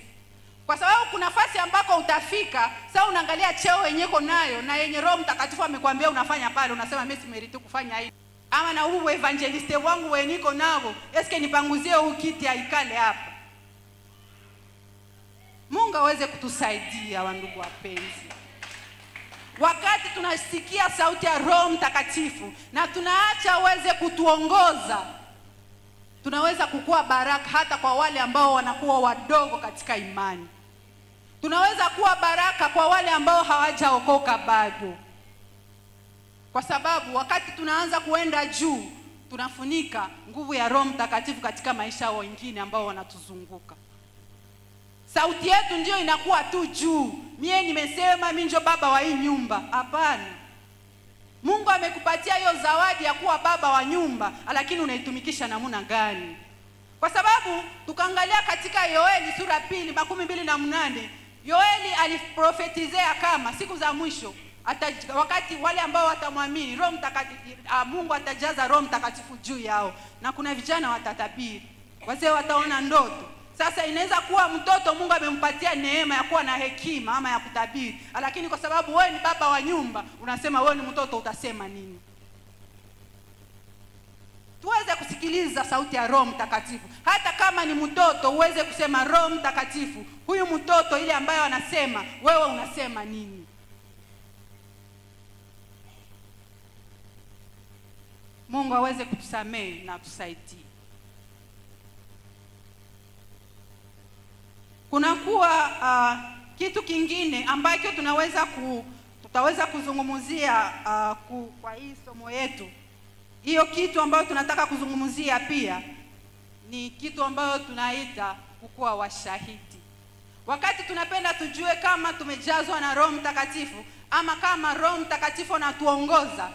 Kwa sababu kuna nafasi ambako utafika, sasa unaangalia cheo yenyeko nayo na yenye Roho Mtakatifu amekwambia unafanya pale, unasema mimi simeriti kufanya hivi. Ama na huu evangeliste wangu weniko nao, eske nipanguzie huu kiti aikale hapa. Mungu aweze kutusaidia wandugu wapenzi. Wakati tunasikia sauti ya Roho Mtakatifu na tunaacha aweze kutuongoza, tunaweza kukua baraka hata kwa wale ambao wanakuwa wadogo katika imani. Tunaweza kuwa baraka kwa wale ambao hawajaokoka bado. Kwa sababu wakati tunaanza kuenda juu, tunafunika nguvu ya Roho Mtakatifu katika maisha ya wengine ambao wanatuzunguka. sauti yetu ndio inakuwa tu juu. Mie nimesema mimi ndio baba wa hii nyumba. Hapana. Mungu amekupatia hiyo zawadi ya kuwa baba wa nyumba, lakini unaitumikisha namna gani? Kwa sababu tukaangalia katika Yoeli sura 2:28, Yoeli aliprofetizea kama siku za mwisho wakati wale ambao watamwamini Roho Mtakatifu, Mungu atajaza Roho Mtakatifu juu yao, na kuna vijana watatabiri, wazee wataona ndoto. Sasa inaweza kuwa mtoto Mungu amempatia neema ya kuwa na hekima ama ya kutabiri, lakini kwa sababu wewe ni baba wa nyumba, unasema wewe ni mtoto, utasema nini? Tuweze kusikiliza sauti ya Roho Mtakatifu. Hata kama ni mtoto, uweze kusema Roho Mtakatifu, huyu mtoto ile ambayo anasema, wewe unasema nini? Mungu aweze kutusamehe na kutusaidia. Kunakuwa kitu kingine ambacho tutaweza kuzungumzia kwa hii somo yetu. Hiyo kitu ambayo tunataka kuzungumzia pia ni kitu ambayo tunaita kukuwa washahidi. Wakati tunapenda tujue kama tumejazwa na Roho Mtakatifu ama kama Roho Mtakatifu anatuongoza,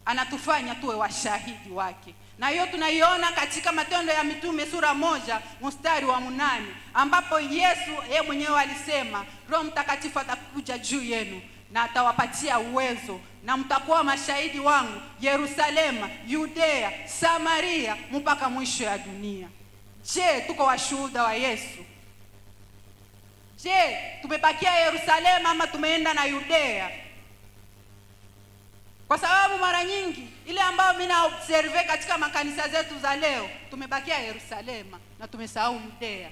anatufanya tuwe washahidi wake. Na hiyo tunaiona katika Matendo ya Mitume sura 1:8, ambapo Yesu yeye mwenyewe alisema Roho Mtakatifu atakuja juu yenu na atawapatia uwezo, na mtakuwa mashahidi wangu Yerusalema, Yudea, Samaria mpaka mwisho ya dunia. Je, tuko washuhuda wa Yesu? Je, tumebakia Yerusalema ama tumeenda na Yudea? Kwa sababu mara nyingi ile ambayo mimi na observe katika makanisa zetu za leo, tumebakia Yerusalema na tumesahau Yudea.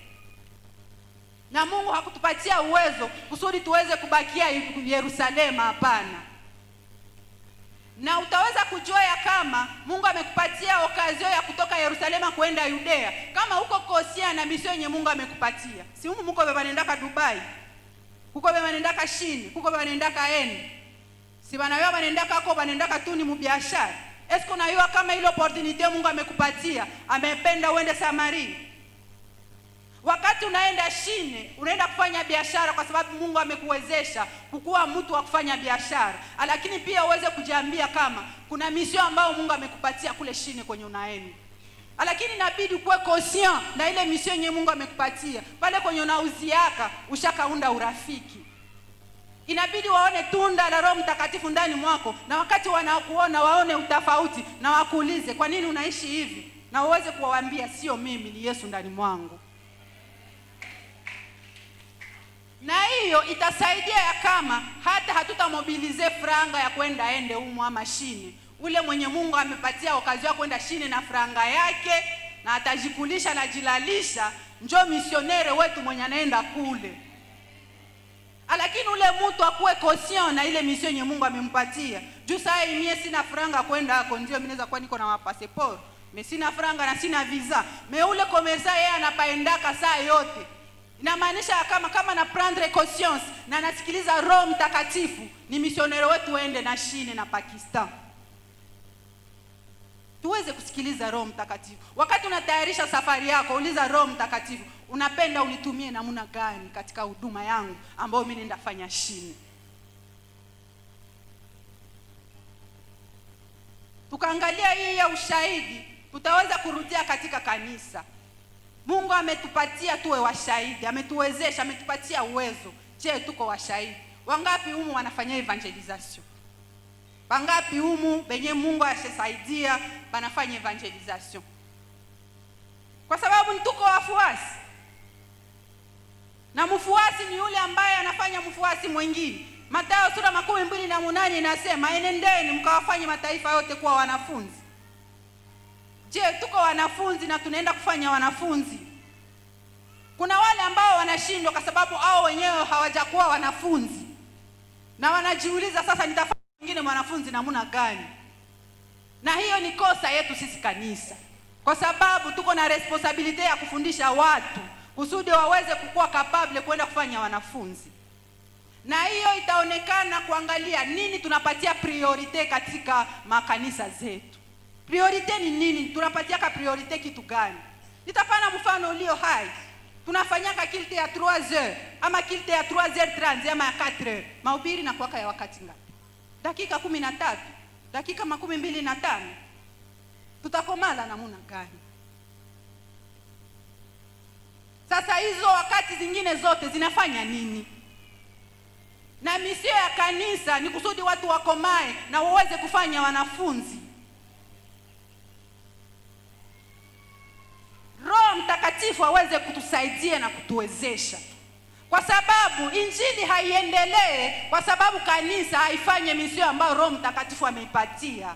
Na Mungu hakutupatia uwezo kusudi tuweze kubakia Yerusalema, hapana. Na utaweza kujua ya kama Mungu amekupatia okazio ya kutoka Yerusalema kwenda Yudea kama huko kosia na misio yenye Mungu amekupatia. Si huko mko bebanendaka Dubai, huko bebanendaka Shini, huko bebanendaka Eni. Si banayo banendaka ko banendaka tu ni mubiashara. Esko na yua kama ile opportunity Mungu amekupatia, amependa uende Samaria? Wakati unaenda Shine, unaenda kufanya biashara kwa sababu Mungu amekuwezesha kukuwa mtu wa kufanya biashara. Lakini pia uweze kujiambia kama kuna misio ambayo Mungu amekupatia kule Shine kwenye unaenda. Lakini inabidi kuwe conscient na ile misio yenye Mungu amekupatia. Pale kwenye unauziaka, ushakaunda urafiki. Inabidi waone tunda la Roho Mtakatifu ndani mwako, na wakati wanakuona waone utofauti na wakuulize kwa nini unaishi hivi, na uweze kuwaambia sio mimi, ni Yesu ndani mwangu. Na hiyo itasaidia ya kama hata hatutamobilize franga ya kwenda ende umu ama Shini. Ule mwenye Mungu amepatia okazio ya kwenda Shini na franga yake, na atajikulisha na jilalisha, njoo misionere wetu mwenye anaenda kule. Lakini ule mtu akuwe conscient na ile mission yenye Mungu amempatia. Juu saa mimi sina franga kwenda hako, ndio mimi naweza kuwa niko na passport, mimi sina franga na sina visa. Me ule commerçant yeye anapaendaka saa yote. Inamaanisha kama na prendre conscience na nasikiliza Roho Mtakatifu, ni missionnaire wetu waende na Shine na Pakistan. Tuweze kusikiliza Roho Mtakatifu. Wakati unatayarisha safari yako, uliza Roho Mtakatifu, unapenda unitumie namna gani katika huduma yangu ambayo mimi nenda fanya Shine? Tukaangalia hii ya ushahidi, tutaweza kurudia katika kanisa. Mungu ametupatia tuwe washahidi, ametuwezesha, ametupatia uwezo. Je, tuko washahidi? Wangapi humu wanafanya evangelization? Wangapi humu benye Mungu ashesaidia banafanya evangelization? Kwa sababu tuko wafuasi. Na mfuasi ni yule ambaye anafanya mfuasi mwingine. Mathayo sura 28 inasema, enendeni mkawafanye mataifa yote kuwa wanafunzi. Je, tuko wanafunzi na tunaenda kufanya wanafunzi? Kuna wale ambao wanashindwa kwa sababu hao wenyewe hawajakuwa wanafunzi. Na wanajiuliza sasa nitafanya mwingine mwanafunzi namna gani? Na hiyo ni kosa yetu sisi kanisa. Kwa sababu tuko na responsibility ya kufundisha watu kusudi waweze kukua capable kwenda kufanya wanafunzi. Na hiyo itaonekana kuangalia nini tunapatia priority katika makanisa zetu. Priority ni nini? Tunapatia ka priority kitu gani? Nitafanya mfano ulio hai. tunafanyaka kilte ya 3h ama kilte ya 3h30 ama ya 4h. Mahubiri na kwaka ya wakati ngapi? Dakika 13, dakika 25. Tutakomala namuna gani? Sasa hizo wakati zingine zote zinafanya nini? Na misio ya kanisa ni kusudi watu wakomae na waweze kufanya wanafunzi. Roho Mtakatifu aweze kutusaidia na kutuwezesha. Kwa sababu injili haiendelee kwa sababu kanisa haifanye misio ambayo Roho Mtakatifu ameipatia.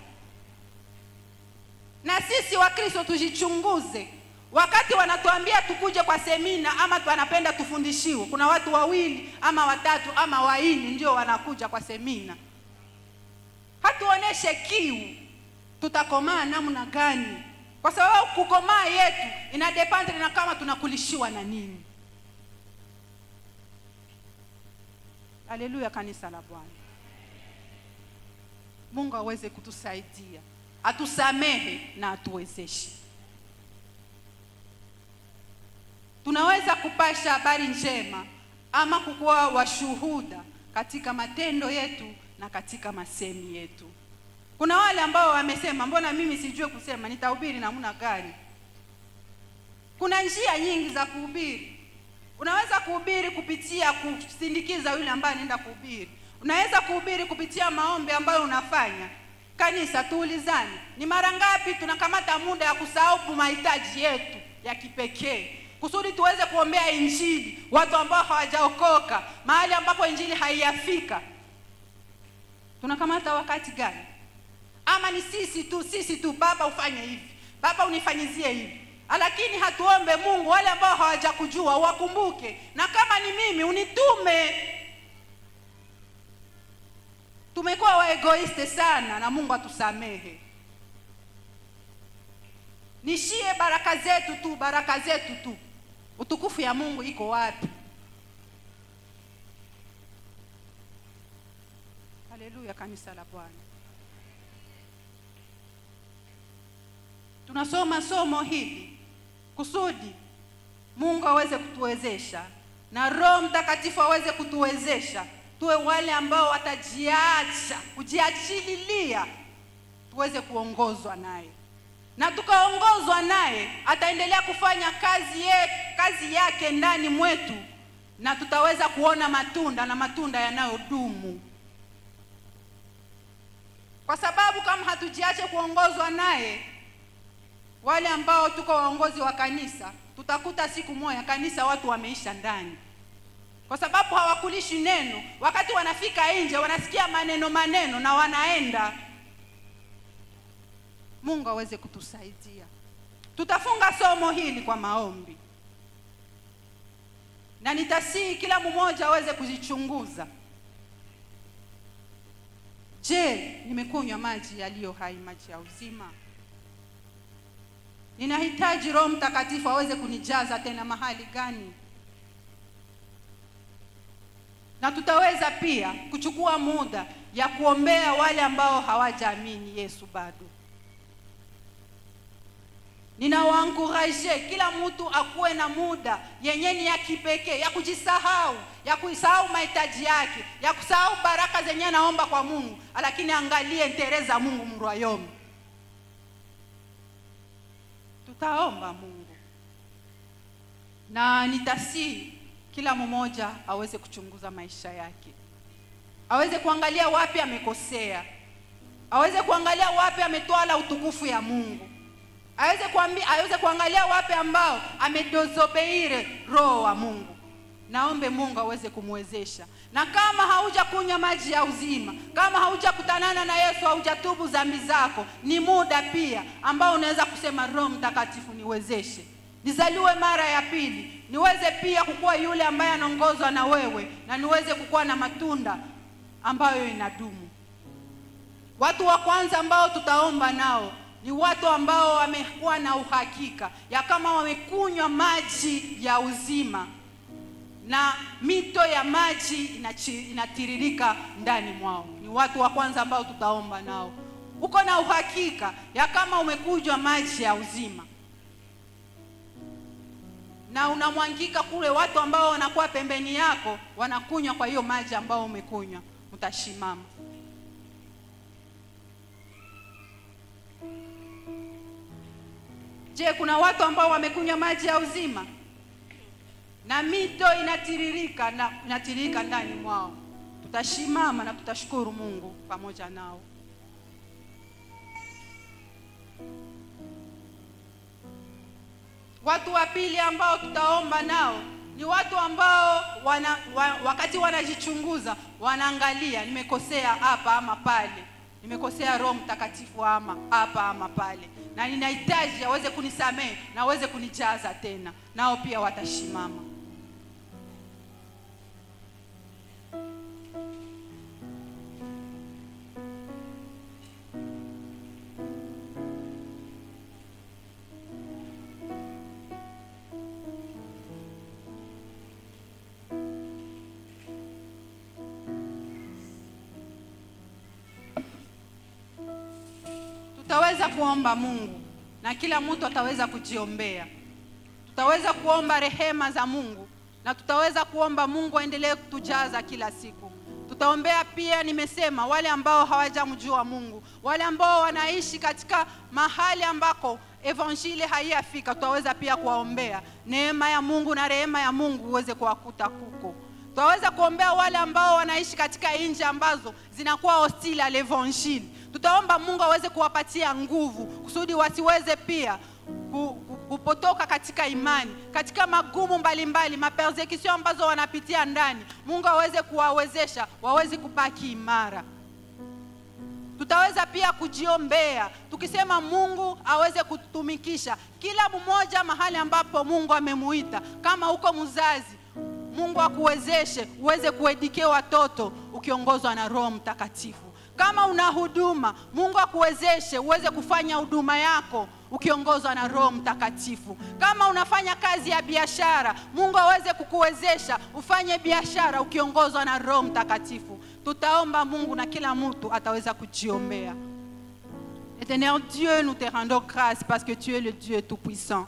Na sisi wa Kristo tujichunguze. Wakati wanatuambia tukuje kwa semina ama wanapenda tufundishiwe, kuna watu 2 ama 3 ama 4 ndio wanakuja kwa semina. Hatuoneshe kiu. Tutakomaa namna gani? Kwa sababu kukomaa yetu inadepende na kama tunakulishiwa na nini. Haleluya, kanisa la Bwana. Mungu aweze kutusaidia, atusamehe na atuwezeshe. Tunaweza kupasha habari njema ama kukuwa washuhuda katika matendo yetu na katika masemi yetu. Kuna wale ambao wamesema, mbona mimi sijue kusema, nitahubiri namna gani? Kuna njia nyingi za kuhubiri. Unaweza kuhubiri kupitia kusindikiza yule ambaye anaenda kuhubiri. Unaweza kuhubiri kupitia maombi ambayo unafanya. Kanisa, tuulizane, ni mara ngapi tunakamata muda ya kusahau mahitaji yetu ya kipekee kusudi tuweze kuombea injili watu ambao hawajaokoka, mahali ambapo injili haiyafika? Tunakamata wakati gani? Ama ni sisi tu, baba ufanye hivi, baba unifanyizie hivi. Lakini hatuombe Mungu wale ambao hawajakujua wakumbuke, na kama ni mimi unitume. Tumekuwa waegoiste sana na Mungu atusamehe. Nishie baraka zetu tu. Utukufu ya Mungu iko wapi? Haleluya, kanisa la Bwana. Tunasoma somo hili kusudi Mungu aweze kutuwezesha na Roho Mtakatifu aweze kutuwezesha tuwe wale ambao kujiachililia tuweze kuongozwa naye. Na tukaongozwa naye ataendelea kufanya kazi yake ndani mwetu, na tutaweza kuona matunda, na matunda yanayodumu. Kwa sababu kama hatujiache kuongozwa naye, wale ambao tuko waongozi wa kanisa, tutakuta siku moja kanisa watu wameisha ndani. Kwa sababu hawakulishi neno. Wakati wanafika nje wanasikia maneno na wanaenda. Mungu aweze kutusaidia. Tutafunga somo hili kwa maombi. Na nitasihi kila mmoja aweze kujichunguza. Je, nimekunywa maji yaliyo hai, maji ya uzima? Ninahitaji Roho Mtakatifu aweze kunijaza tena mahali gani? Na tutaweza pia kuchukua muda ya kuombea wale ambao hawajaamini Yesu bado. Ninawaanguraje kila mtu akuwe na muda yenye ya kipekee ya kujisahau, ya kuisahau mahitaji yake, ya kusahau baraka zenye naomba kwa Mungu, lakini angalie ntereza Mungu mroyomi. Tutaomba Mungu. Na nitasi kila mmoja aweze kuchunguza maisha yake. Aweze kuangalia wapi amekosea. Aweze kuangalia wapi ametwala utukufu ya Mungu. Aweze kuangalia wapi ambao amedozobeire roho wa Mungu. Naombe Mungu aweze kumwezesha. Na kama haujakunywa maji ya uzima, kama haujakutanana na Yesu, haujatubu dhambi zako, ni muda pia ambao unaweza kusema, Roho Mtakatifu niwezeshe, nizaliwe mara ya pili, niweze pia kukua yule ambaye anaongozwa na wewe, na niweze kukua na matunda ambayo inadumu. Watu wa kwanza ambao tutaomba nao ni watu ambao wamekuwa na uhakika ya kama wamekunywa maji ya uzima na mito ya maji inatiririka ndani mwao. Ni watu wa kwanza ambao tutaomba nao. Uko na uhakika ya kama umekunywa maji ya uzima? na unamwangika kule, watu ambao wanakuwa pembeni yako wanakunywa kwa hiyo maji ambao umekunywa, utashimama. Je, kuna watu ambao wamekunywa maji ya uzima na mito inatiririka ndani mwao? Tutashimama na tutashukuru Mungu pamoja nao. Watu wa pili ambao tutaomba nao ni watu ambao wakati wanajichunguza, wanaangalia, nimekosea hapa ama pale, nimekosea Roho Mtakatifu ama hapa ama pale, na ninahitaji aweze kunisamehe na aweze kunijaza tena. Nao pia watashimama. Tutaweza kuomba Mungu na kila mtu ataweza kujiombea. Tutaweza kuomba rehema za Mungu na tutaweza kuomba Mungu aendelee kutujaza kila siku. Tutaombea pia, nimesema, wale ambao hawajamjua Mungu, wale ambao wanaishi katika mahali ambako evanjili haiyafika. Tutaweza pia kuwaombea neema ya Mungu na rehema ya Mungu uweze kuwakuta huko. Tutaweza kuombea wale ambao wanaishi katika nchi ambazo zinakuwa hostile à l'évangile. Tutaomba Mungu aweze kuwapatia nguvu kusudi wasiweze pia kupotoka katika imani, katika magumu mbalimbali, mapersecution ambazo wanapitia ndani. Mungu aweze kuwawezesha waweze kubaki imara. Tutaweza pia kujiombea tukisema Mungu aweze kutumikisha kila mmoja mahali ambapo Mungu amemuita. Kama uko mzazi, Mungu akuwezeshe uweze kuedike watoto ukiongozwa na Roho Mtakatifu. Kama una huduma, Mungu akuwezeshe uweze kufanya huduma yako ukiongozwa na Roho Mtakatifu. Kama unafanya kazi ya biashara, Mungu aweze kukuwezesha ufanye biashara ukiongozwa na Roho Mtakatifu. Tutaomba Mungu na kila mtu ataweza kujiombea. Éternel Dieu, nous te rendons grâce parce que tu es le Dieu tout-puissant.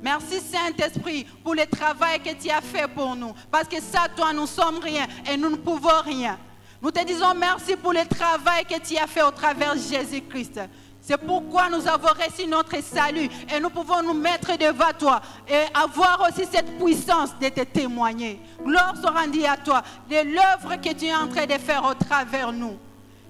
Merci Saint-Esprit pour le travail que tu as fait pour nous. Parce que sans toi, nous ne sommes rien et nous ne pouvons rien. Nous te disons merci pour le travail que tu as fait au travers de Jésus-Christ. C'est pourquoi nous avons reçu notre salut et nous pouvons nous mettre devant toi et avoir aussi cette puissance de te témoigner. Gloire soit rendue à toi de l'œuvre que tu es en train de faire au travers de nous.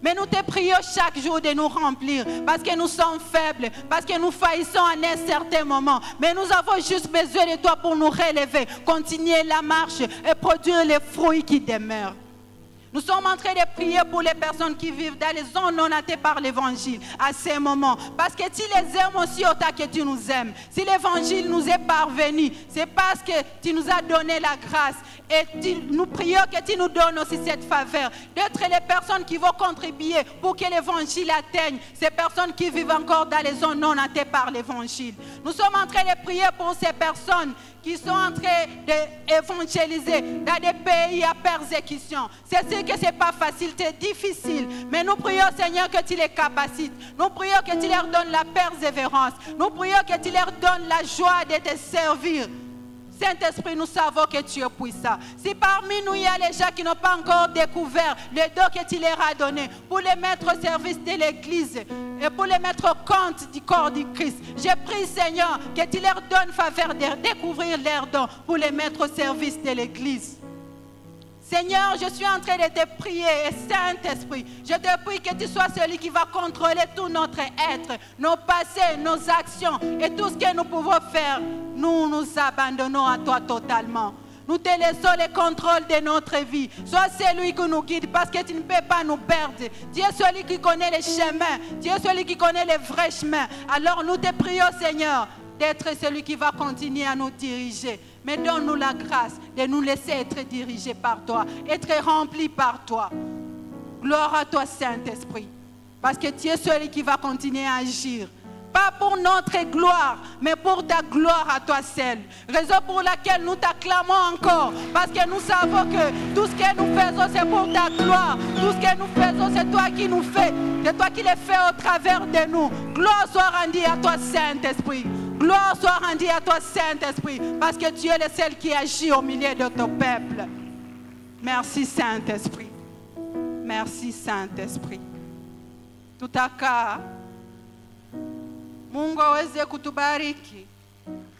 Mais nous te prions chaque jour de nous remplir parce que nous sommes faibles, parce que nous faillissons à un certain moment. Mais nous avons juste besoin de toi pour nous relever, continuer la marche et produire les fruits qui demeurent. Nous sommes en train de prier pour les personnes qui vivent dans les zones non atteintes par l'évangile à ces moments. Parce que tu les aimes aussi autant que tu nous aimes. Si l'évangile nous est parvenu, c'est parce que tu nous as donné la grâce. Et nous prions que tu nous donnes aussi cette faveur d'être les personnes qui vont contribuer pour que l'évangile atteigne ces personnes qui vivent encore dans les zones non atteintes par l'évangile. Nous sommes en train de prier pour ces personnes qui sont en train d'évangéliser dans des pays à persécution. C'est sûr que ce n'est pas facile, c'est difficile. Mais nous prions, Seigneur, que tu les capacites. Nous prions que tu leur donnes la persévérance. Nous prions que tu leur donnes la joie de te servir. Saint-Esprit, nous savons que tu es puissant. Si parmi nous, il y a les gens qui n'ont pas encore découvert le don que tu leur as donné pour les mettre au service de l'Église et pour les mettre au compte du corps du Christ, je prie, Seigneur, que tu leur donnes faveur de découvrir leurs dons pour les mettre au service de l'Église. Seigneur, je suis en train de te prier, et Saint-Esprit, je te prie que tu sois celui qui va contrôler tout notre être, nos passés, nos actions et tout ce que nous pouvons faire. Nous nous abandonnons à toi totalement. Nous te laissons le contrôle de notre vie. Sois celui qui nous guide parce que tu ne peux pas nous perdre. Tu es celui qui connaît les chemins. Tu es celui qui connaît les vrais chemins. Alors nous te prions, Seigneur, d'être celui qui va continuer à nous diriger. Mais donne-nous la grâce de nous laisser être dirigés par toi, être remplis par toi. Gloire à toi, Saint-Esprit, parce que tu es celui qui va continuer à agir. Pas pour notre gloire, mais pour ta gloire à toi seul. Raison pour laquelle nous t'acclamons encore, parce que nous savons que tout ce que nous faisons, c'est pour ta gloire. Tout ce que nous faisons, c'est toi qui nous fais. C'est toi qui le fais au travers de nous. Gloire soit rendue à toi, Saint-Esprit. gloire soit rendue à toi, Saint-Esprit, parce que tu es le seul qui agit au milieu de ton peuple. Merci, Saint-Esprit. Merci, Saint-Esprit. Tutakaa. Mungu aweze kutubariki,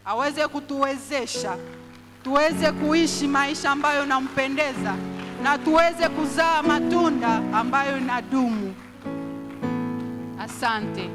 aweze kutuwezesha, tuweze kuishi maisha ambayo yanampendeza na tuweze kuzaa matunda ambayo yanadumu. Asante.